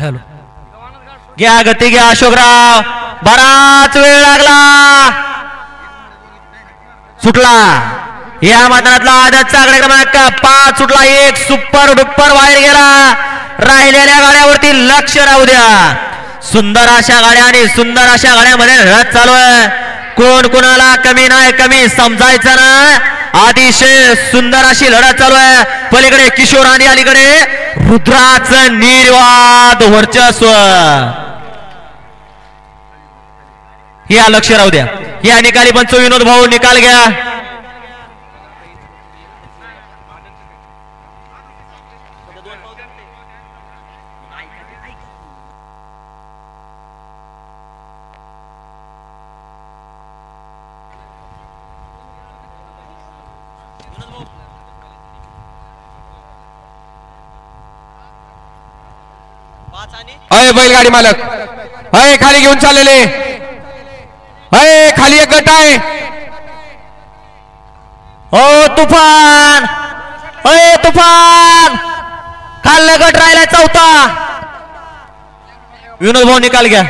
Hello घ्या गती घ्या अशोकराव, बराच वेळ लागला, सुटला या मैदानातला आजचा आकडा क्रमांक 5 सुटला, एक सुपर डुपर बाहेर गेला. राहिलेल्या गाड्यावरती लक्ष राहू द्या. सुंदर अशा गाड्या आणि सुंदर अशा गाड्यामध्ये लढत चालू आहे. कोण कोणाला कमी नाही, कमी समजायचं ना. अतिशय सुंदर अशी लढत चालू आहे. पलीकडे किशोर आणि अलीकडे रुद्राचं निर्वाद वर्चस्व. या लक्ष राहू द्या. या निकाली पंच विनोद भाऊ निकाल घ्या. अय बैलगाडी मालक, अय खाली घेऊन चाललेले, अय खाली एक गट आहे. ओ तुफान, अय तुफान, खाल्ला गट राहिला चौथा. विनोद भाऊ निकाल घ्या.